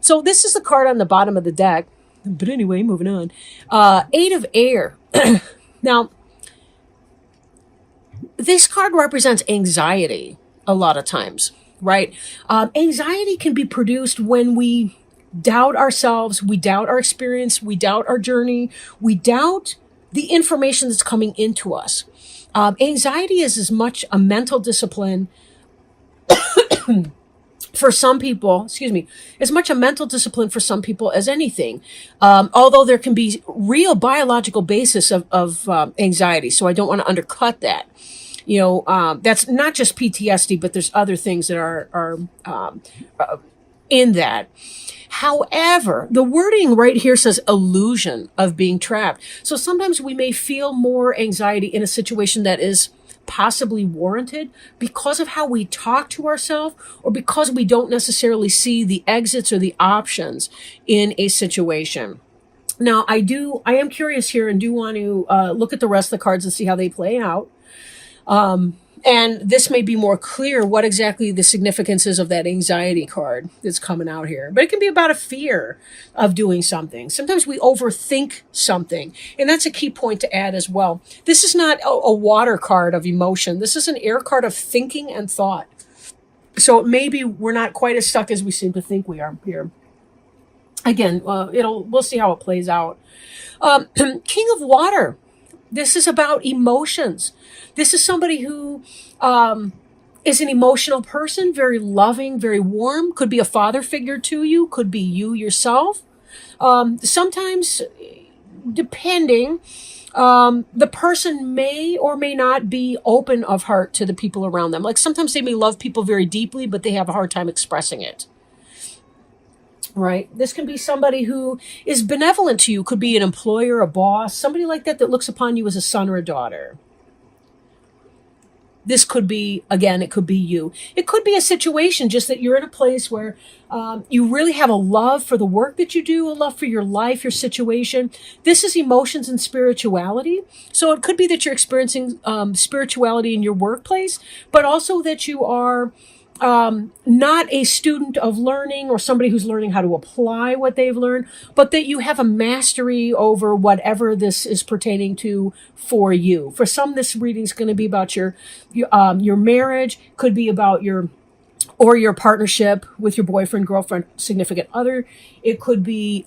So this is the card on the bottom of the deck. But anyway, moving on. Eight of Air. Now, this card represents anxiety a lot of times, right? Anxiety can be produced when we doubt ourselves, we doubt our experience, we doubt our journey, we doubt the information that's coming into us. Anxiety is as much a mental discipline for some people, excuse me, as much a mental discipline for some people as anything. Although there can be real biological basis of anxiety. So I don't want to undercut that. That's not just PTSD, but there's other things that are in that. However, the wording right here says illusion of being trapped. So sometimes we may feel more anxiety in a situation that is possibly warranted because of how we talk to ourselves, or because we don't necessarily see the exits or the options in a situation. Now, I am curious here and do want to look at the rest of the cards and see how they play out. And this may be more clear what exactly the significance is of that anxiety card that's coming out here. But it can be about a fear of doing something. Sometimes we overthink something. And that's a key point to add as well. This is not a water card of emotion. This is an air card of thinking and thought. So maybe we're not quite as stuck as we seem to think we are here. Again, we'll see how it plays out. King of Water. This is about emotions. This is somebody who is an emotional person, very loving, very warm. Could be a father figure to you. Could be you yourself. Sometimes, depending, the person may or may not be open of heart to the people around them. Like sometimes they may love people very deeply, but they have a hard time expressing it. Right. This can be somebody who is benevolent to you. Could be an employer, a boss, somebody like that looks upon you as a son or a daughter. This could be, again, it could be you. It could be a situation just that you're in a place where you really have a love for the work that you do, a love for your life, your situation. This is emotions and spirituality. So it could be that you're experiencing spirituality in your workplace, but also that you are not a student of learning or somebody who's learning how to apply what they've learned, but that you have a mastery over whatever this is pertaining to for you. For some, this reading is going to be about your marriage, could be about your partnership with your boyfriend, girlfriend, significant other. It could be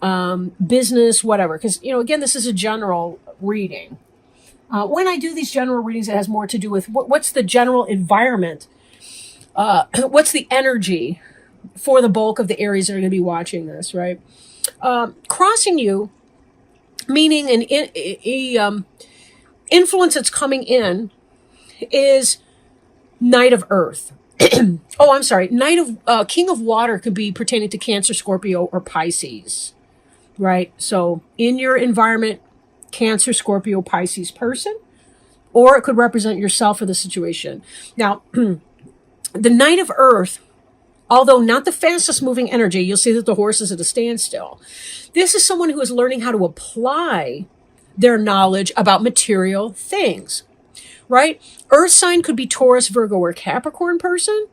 business, whatever. Because, again, this is a general reading. When I do these general readings, it has more to do with what's the general environment. What's the energy for the bulk of the Aries that are going to be watching this, right? Crossing you, meaning an influence that's coming in, is Knight of Earth. Oh, I'm sorry. King of Water could be pertaining to Cancer, Scorpio, or Pisces, right? So in your environment, Cancer, Scorpio, Pisces person, or it could represent yourself or the situation. Now, the Knight of Earth, although not the fastest moving energy, you'll see that the horse is at a standstill. This is someone who is learning how to apply their knowledge about material things, right? Earth sign could be Taurus, Virgo, or Capricorn person,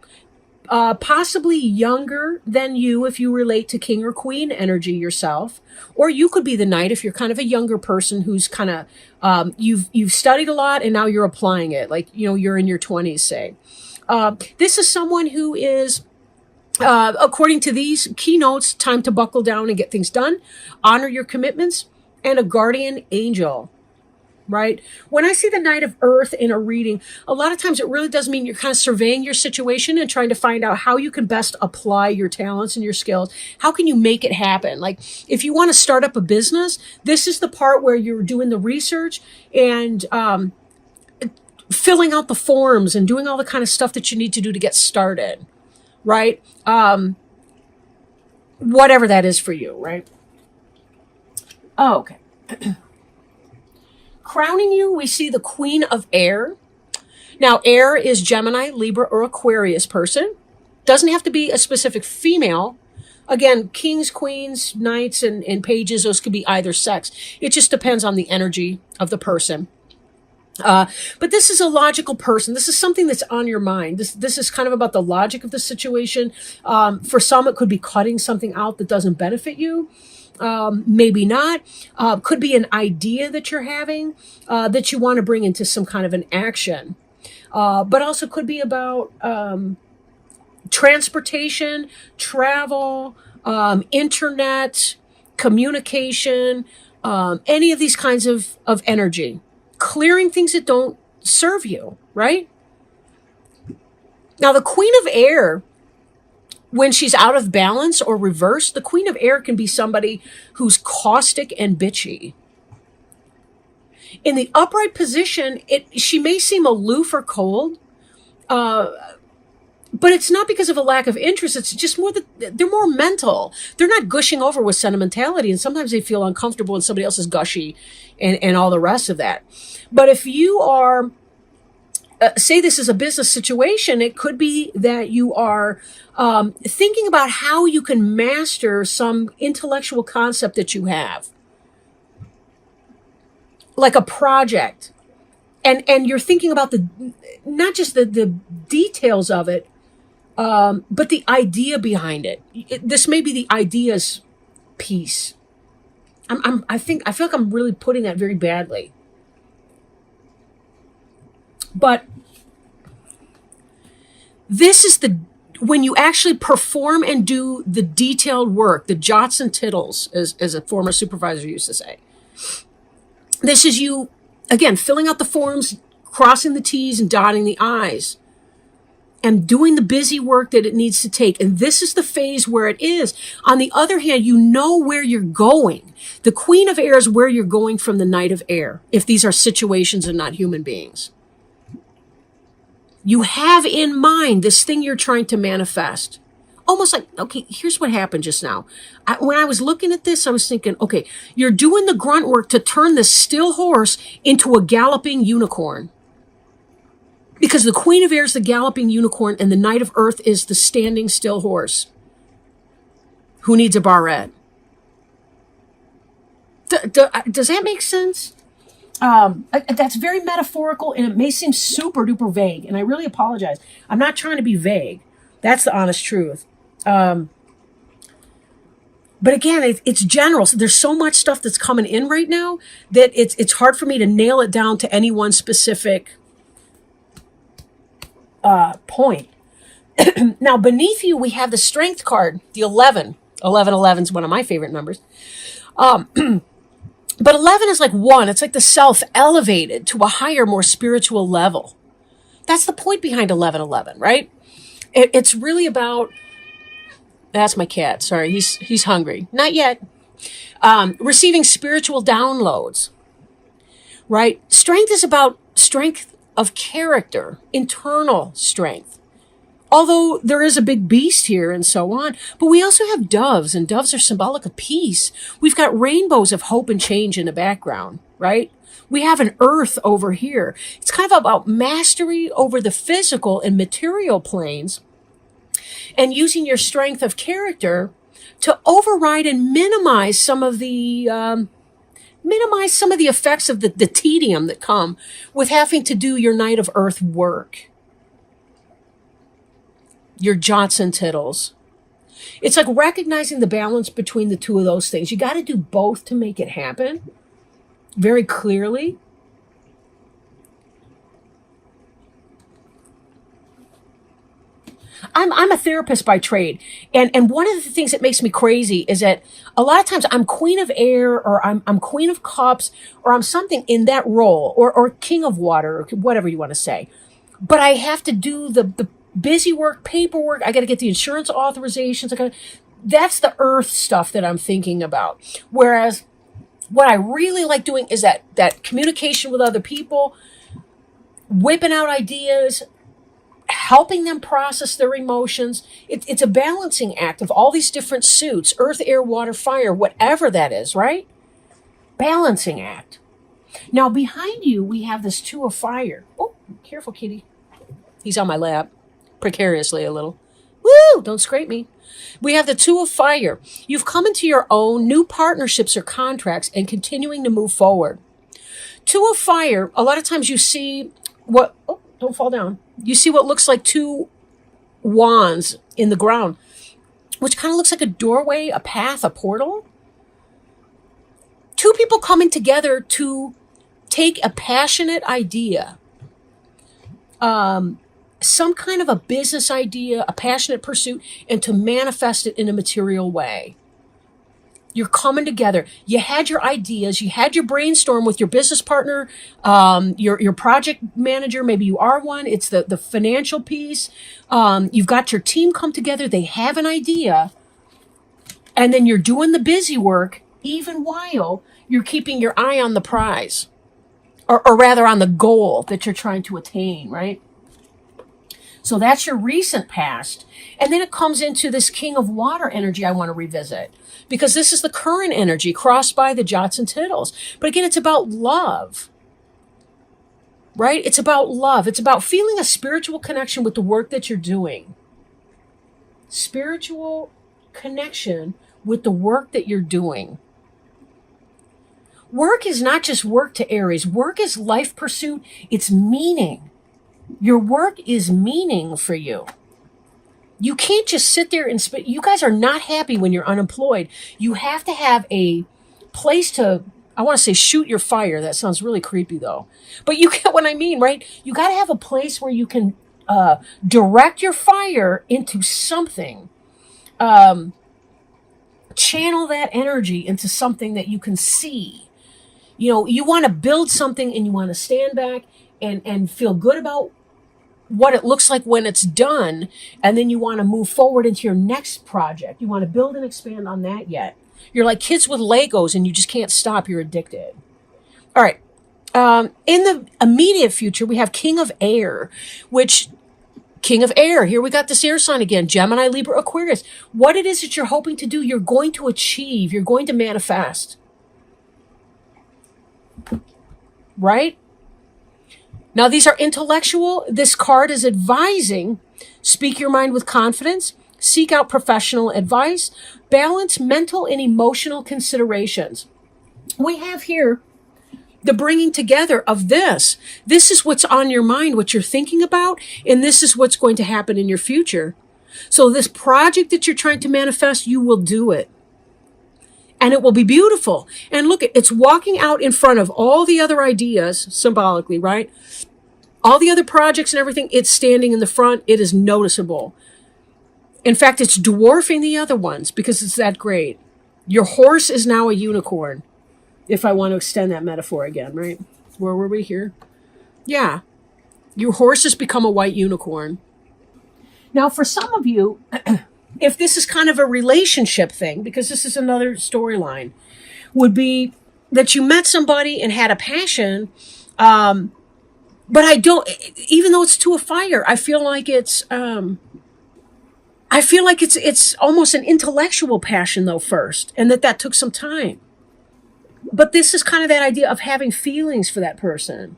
possibly younger than you if you relate to King or Queen energy yourself, or you could be the Knight if you're kind of a younger person who's kind of, you've studied a lot and now you're applying it, like, you're in your 20s, say. This is someone who is, according to these keynotes, time to buckle down and get things done, honor your commitments, and a guardian angel, right? When I see the Knight of Earth in a reading, a lot of times it really does mean you're kind of surveying your situation and trying to find out how you can best apply your talents and your skills. How can you make it happen? Like if you want to start up a business, this is the part where you're doing the research and, filling out the forms and doing all the kind of stuff that you need to do to get started, right? Whatever that is for you, right? Oh, okay. Crowning you, we see the Queen of Air. Now, air is Gemini, Libra, or Aquarius person. Doesn't have to be a specific female. Again, kings, queens, knights, and pages, those could be either sex. It just depends on the energy of the person. But this is a logical person. This is something that's on your mind. This is kind of about the logic of the situation. For some, it could be cutting something out that doesn't benefit you. Maybe not. Could be an idea that you're having that you want to bring into some kind of an action. But also could be about transportation, travel, internet, communication, any of these kinds of energy. Clearing things that don't serve you, right? Now, the Queen of Air, when she's out of balance or reversed, the Queen of Air can be somebody who's caustic and bitchy. In the upright position, she may seem aloof or cold, but it's not because of a lack of interest. It's just more that they're more mental. They're not gushing over with sentimentality, and sometimes they feel uncomfortable when somebody else is gushy and all the rest of that. But if you are, say this is a business situation, it could be that you are thinking about how you can master some intellectual concept that you have, like a project. And you're thinking about not just the details of it, but the idea behind it. This may be the ideas piece. I feel like I'm really putting that very badly. But this is when you actually perform and do the detailed work, the jots and tittles, as a former supervisor used to say. This is you, again, filling out the forms, crossing the T's and dotting the I's, and doing the busy work that it needs to take. And this is the phase where it is. On the other hand, you know where you're going. The Queen of Air is where you're going from the Knight of Air, if these are situations and not human beings. You have in mind this thing you're trying to manifest. Almost like, okay, here's what happened just now. When I was looking at this, I was thinking, okay, you're doing the grunt work to turn this still horse into a galloping unicorn. Because the Queen of Air is the galloping unicorn and the Knight of Earth is the standing still horse who needs a barrette. Does that make sense? That's very metaphorical, and it may seem super duper vague, and I really apologize. I'm not trying to be vague. That's the honest truth. But again, it's general. So there's so much stuff that's coming in right now that it's hard for me to nail it down to any one specific point. Now, beneath you, we have the Strength card, the 11. 11 is one of my favorite numbers. But 11 is like 1. It's like the self elevated to a higher, more spiritual level. That's the point behind 11, right? It's really about, that's my cat. Sorry, he's hungry. Not yet. Receiving spiritual downloads, right? Strength is about strength of character, internal strength. Although there is a big beast here and so on, but we also have doves, and doves are symbolic of peace. We've got rainbows of hope and change in the background, right? We have an earth over here. It's kind of about mastery over the physical and material planes and using your strength of character to override and minimize some of the effects of the tedium that come with having to do your Knight of Earth work. Your jots and tittles. It's like recognizing the balance between the two of those things. You got to do both to make it happen very clearly. I'm a therapist by trade. And one of the things that makes me crazy is that a lot of times I'm Queen of Air, or I'm Queen of Cups, or I'm something in that role, or King of Water, or whatever you want to say. But I have to do the busy work, paperwork. I got to get the insurance authorizations. That's the earth stuff that I'm thinking about. Whereas what I really like doing is that communication with other people, whipping out ideas, helping them process their emotions. It's a balancing act of all these different suits, earth, air, water, fire, whatever that is, right? Balancing act. Now behind you, we have this 2 of fire. Oh, careful, kitty. He's on my lap. Precariously a little. Woo! Don't scrape me. We have the 2 of fire. You've come into your own new partnerships or contracts and continuing to move forward. Two of fire, a lot of times you see what, oh, don't fall down. You see what looks like two wands in the ground, which kind of looks like a doorway, a path, a portal. Two people coming together to take a passionate idea, some kind of a business idea, a passionate pursuit, and to manifest it in a material way. You're coming together. You had your ideas. You had your brainstorm with your business partner, your project manager. Maybe you are one. It's the financial piece. You've got your team come together. They have an idea. And then you're doing the busy work, even while you're keeping your eye on the prize. Or rather on the goal that you're trying to attain, right? So that's your recent past. And then it comes into this King of Water energy I want to revisit, because this is the current energy crossed by the jots and tittles. But again, it's about love, right? It's about love. It's about feeling a spiritual connection with the work that you're doing. Spiritual connection with the work that you're doing. Work is not just work to Aries. Work is life pursuit. It's meaning. Your work is meaning for you. You can't just sit there and you guys are not happy when you're unemployed. You have to have a place to, I want to say shoot your fire. That sounds really creepy though. But you get what I mean, right? You got to have a place where you can direct your fire into something. Channel that energy into something that you can see. You know, you want to build something and you want to stand back and feel good about what it looks like when it's done. And then you want to move forward into your next project. You want to build and expand on that yet. You're like kids with Legos and you just can't stop. You're addicted. All right. In the immediate future, we have King of Air, King of Air. Here we got this air sign again. Gemini, Libra, Aquarius. What it is that you're hoping to do, you're going to achieve. You're going to manifest. Right? Now, these are intellectual. This card is advising, speak your mind with confidence, seek out professional advice, balance mental and emotional considerations. We have here the bringing together of this. This is what's on your mind, what you're thinking about, and this is what's going to happen in your future. So this project that you're trying to manifest, you will do it. And it will be beautiful. And look, it's walking out in front of all the other ideas, symbolically, right? All the other projects and everything, it's standing in the front. It is noticeable. In fact, it's dwarfing the other ones because it's that great. Your horse is now a unicorn, if I want to extend that metaphor again, right? Where were we here? Yeah. Your horse has become a white unicorn. Now, for some of you, if this is kind of a relationship thing, because this is another storyline, would be that you met somebody and had a passion, but I don't, even though it's to a fire, I feel like it's almost an intellectual passion though first, and that took some time. But this is kind of that idea of having feelings for that person.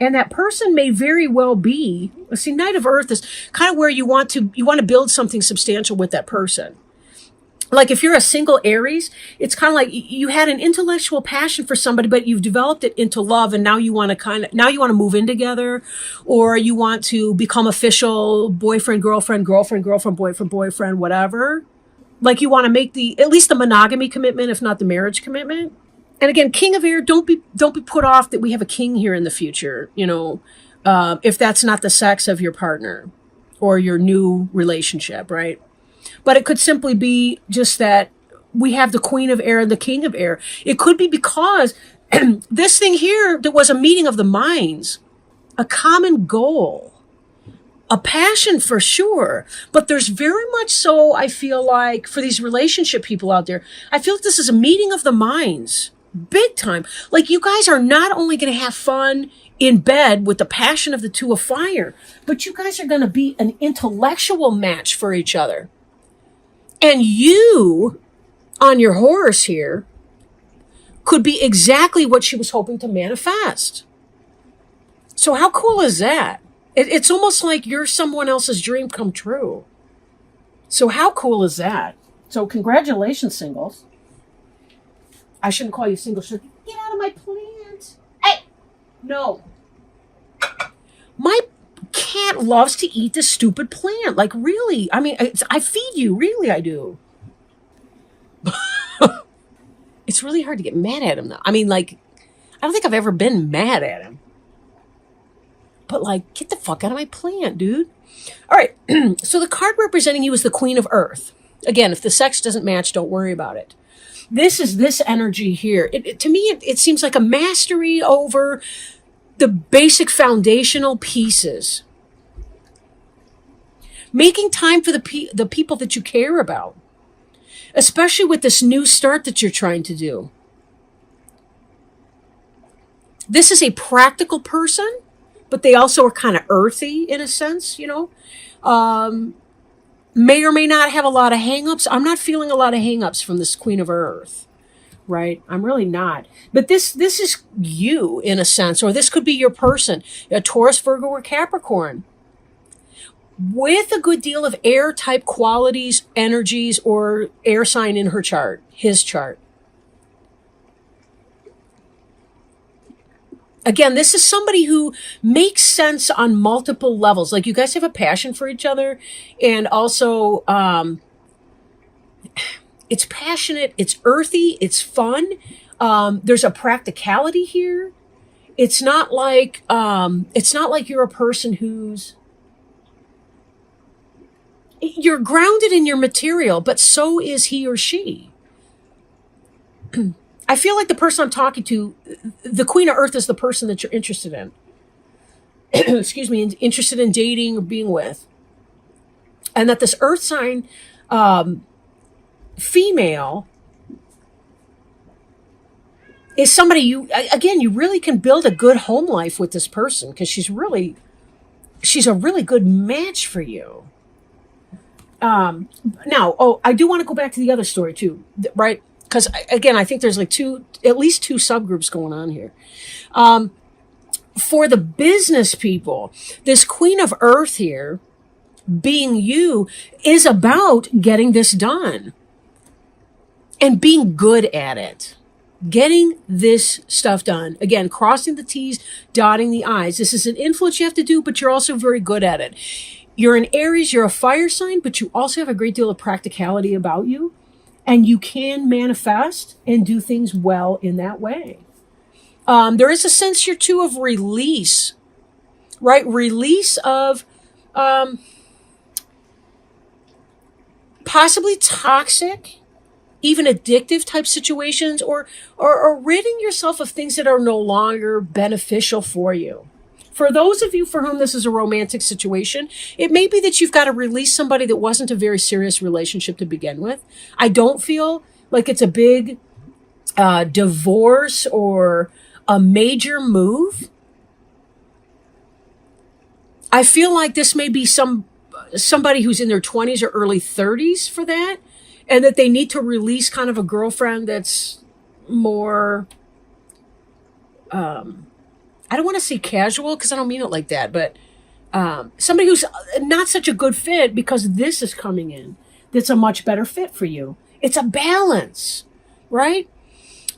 And that person may very well be, see, Knight of Earth is kind of where you want to build something substantial with that person. Like if you're a single Aries, it's kind of like you had an intellectual passion for somebody, but you've developed it into love, and now you want to move in together, or you want to become official boyfriend, girlfriend, boyfriend, whatever. Like you want to make at least the monogamy commitment, if not the marriage commitment. And again, King of Air, don't be put off that we have a king here in the future, if that's not the sex of your partner or your new relationship, right? But it could simply be just that we have the Queen of Air and the King of Air. It could be because this thing here, there was a meeting of the minds, a common goal, a passion for sure. But there's very much so, I feel like, for these relationship people out there, I feel like this is a meeting of the minds. Big time. Like you guys are not only going to have fun in bed with the passion of the Two of Fire, but you guys are going to be an intellectual match for each other. And you, on your horse here, could be exactly what she was hoping to manifest. So how cool is that? It's almost like you're someone else's dream come true. So how cool is that? So congratulations, singles. I shouldn't call you single. Get out of my plant. Hey, No. My cat loves to eat this stupid plant. Like, really? I mean, I feed you. Really, I do. It's really hard to get mad at him, though. I mean, like, I don't think I've ever been mad at him. But, like, get the fuck out of my plant, dude. All right. So the card representing you is the Queen of Earth. Again, if the sex doesn't match, don't worry about it. This is this energy here. To me, it seems like a mastery over the basic foundational pieces. Making time for the people that you care about. Especially with this new start that you're trying to do. This is a practical person, but they also are kind of earthy in a sense, you know. May or may not have a lot of hangups. I'm not feeling a lot of hangups from this Queen of Earth, right? I'm really not. But this is you in a sense, or this could be your person, a Taurus, Virgo, or Capricorn, with a good deal of air type qualities, energies, or air sign in her chart, his chart. Again, this is somebody who makes sense on multiple levels. Like, you guys have a passion for each other, and also it's passionate, it's earthy, it's fun. There's a practicality here. It's not like you're a person who's, you're grounded in your material, but so is he or she. I feel like the person I'm talking to, the Queen of Earth is the person that you're interested in. Excuse me, interested in dating or being with. And that this Earth sign female is somebody you really can build a good home life with this person, because she's a really good match for you. Now, I do want to go back to the other story too, right? Because again, I think there's like at least two subgroups going on here. For the business people, this Queen of Earth here, being you, is about getting this done and being good at it. Getting this stuff done. Again, crossing the T's, dotting the I's. This is an influence you have to do, but you're also very good at it. You're an Aries, you're a fire sign, but you also have a great deal of practicality about you. And you can manifest and do things well in that way. There is a sense here, too, of release, right? Release of possibly toxic, even addictive type situations, or ridding yourself of things that are no longer beneficial for you. For those of you for whom this is a romantic situation, it may be that you've got to release somebody that wasn't a very serious relationship to begin with. I don't feel like it's a big divorce or a major move. I feel like this may be somebody who's in their 20s or early 30s for that, and that they need to release kind of a girlfriend that's more... I don't want to say casual, because I don't mean it like that, but somebody who's not such a good fit, because this is coming in that's a much better fit for you. It's a balance, right?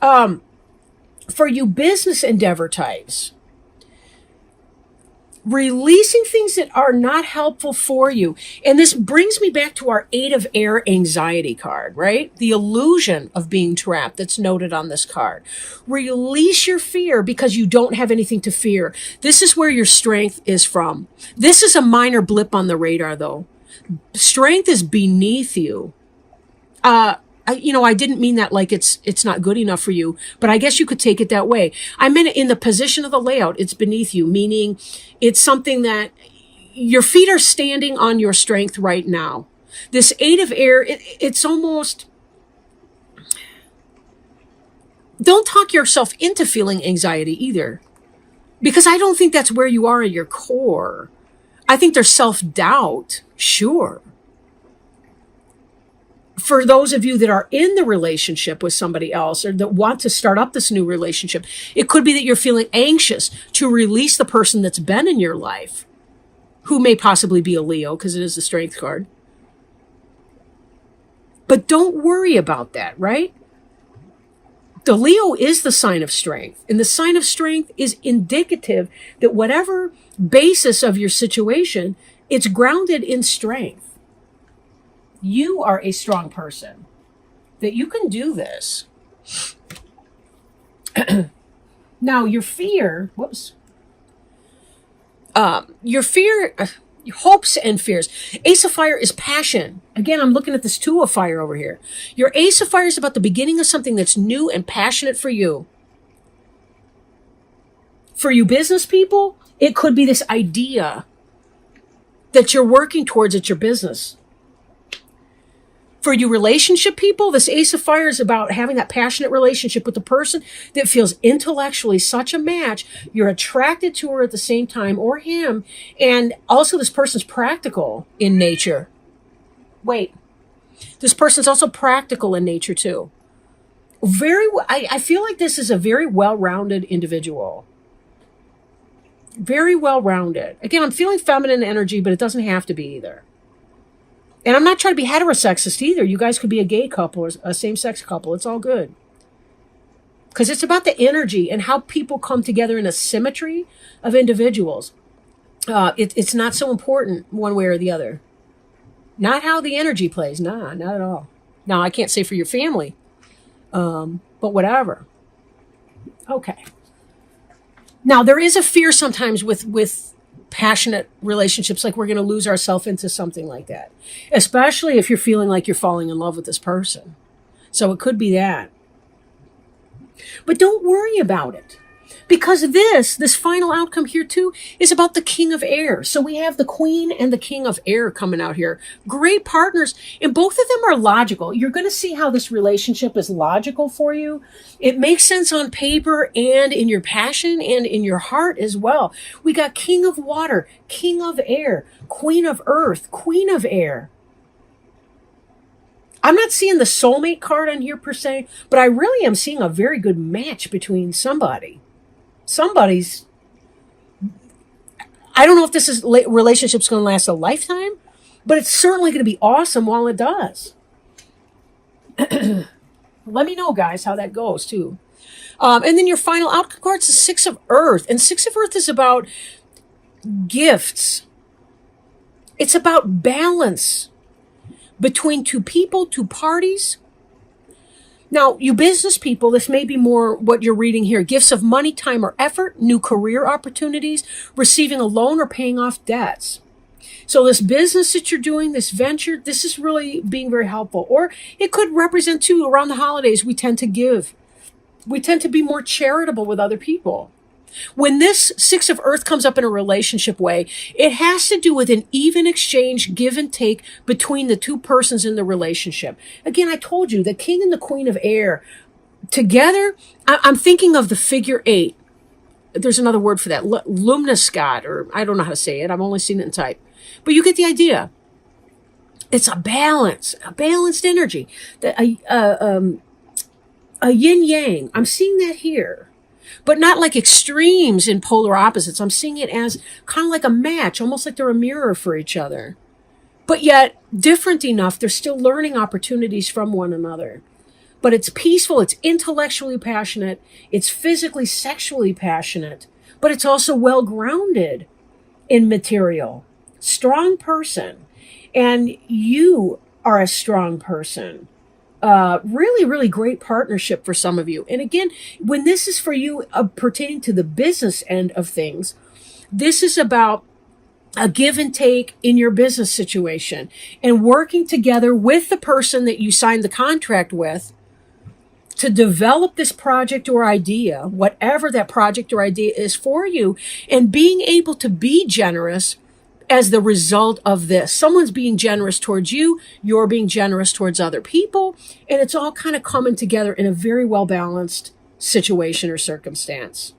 For you business endeavor types, releasing things that are not helpful for you. And this brings me back to our 8 of Air anxiety card, right? The illusion of being trapped that's noted on this card. Release your fear because you don't have anything to fear. This is where your strength is from. This is a minor blip on the radar, though. Strength is beneath you. I didn't mean that like it's not good enough for you, but I guess you could take it that way. I meant it in the position of the layout. It's beneath you, meaning it's something that your feet are standing on your strength right now. This 8 of Air, it's almost... Don't talk yourself into feeling anxiety either, because I don't think that's where you are at your core. I think there's self-doubt, sure. For those of you that are in the relationship with somebody else, or that want to start up this new relationship, it could be that you're feeling anxious to release the person that's been in your life, who may possibly be a Leo, because it is the strength card. But don't worry about that, right? The Leo is the sign of strength, and the sign of strength is indicative that whatever basis of your situation, it's grounded in strength. You are a strong person, that you can do this. Now, your fear, hopes and fears. Ace of Fire is passion. Again, I'm looking at this Two of Fire over here. Your Ace of Fire is about the beginning of something that's new and passionate for you. For you business people, it could be this idea that you're working towards at your business. For you relationship people, this Ace of Fire is about having that passionate relationship with the person that feels intellectually such a match. You're attracted to her at the same time, or him. And also this person's practical in nature. Wait, this person's also practical in nature too. I feel like this is a very well-rounded individual. Very well-rounded. Again, I'm feeling feminine energy, but it doesn't have to be either. And I'm not trying to be heterosexist either. You guys could be a gay couple or a same-sex couple. It's all good. Because it's about the energy and how people come together in a symmetry of individuals. It's not so important one way or the other. Not how the energy plays. Nah, not at all. Now, I can't say for your family. But whatever. Okay. Now, there is a fear sometimes with passionate relationships, like we're going to lose ourselves into something like that, especially if you're feeling like you're falling in love with this person. So it could be that. But don't worry about it, because this final outcome here too is about the King of Air. So we have the Queen and the King of Air coming out here. Great partners, and both of them are logical. You're going to see how this relationship is logical for you. It makes sense on paper and in your passion and in your heart as well. We got King of Water, King of Air, Queen of Earth, Queen of Air. I'm not seeing the soulmate card on here per se, but I really am seeing a very good match between somebody. I don't know if this relationship's going to last a lifetime, but it's certainly going to be awesome while it does. Let me know, guys, how that goes too. And then your final outcome card is the Six of Earth. And Six of Earth is about gifts. It's about balance between two people, two parties. Now, you business people, this may be more what you're reading here. Gifts of money, time, or effort, new career opportunities, receiving a loan, or paying off debts. So this business that you're doing, this venture, this is really being very helpful. Or it could represent, too, around the holidays, we tend to give. We tend to be more charitable with other people. When this Six of Earth comes up in a relationship way, it has to do with an even exchange, give and take between the two persons in the relationship. Again, I told you, the King and the Queen of Air together, I'm thinking of the figure 8. There's another word for that, Lumniscott, or I don't know how to say it. I've only seen it in type. But you get the idea. It's a balanced energy. A yin-yang. I'm seeing that here. But not like extremes in polar opposites. I'm seeing it as kind of like a match, almost like they're a mirror for each other. But yet different enough, they're still learning opportunities from one another. But it's peaceful, it's intellectually passionate, it's physically, sexually passionate, but it's also well-grounded in material. Strong person. And you are a strong person. Really, really great partnership for some of you. And again, when this is for you pertaining to the business end of things, this is about a give and take in your business situation and working together with the person that you signed the contract with to develop this project or idea, whatever that project or idea is for you, and being able to be generous as the result of this. Someone's being generous towards you, you're being generous towards other people, and it's all kind of coming together in a very well-balanced situation or circumstance.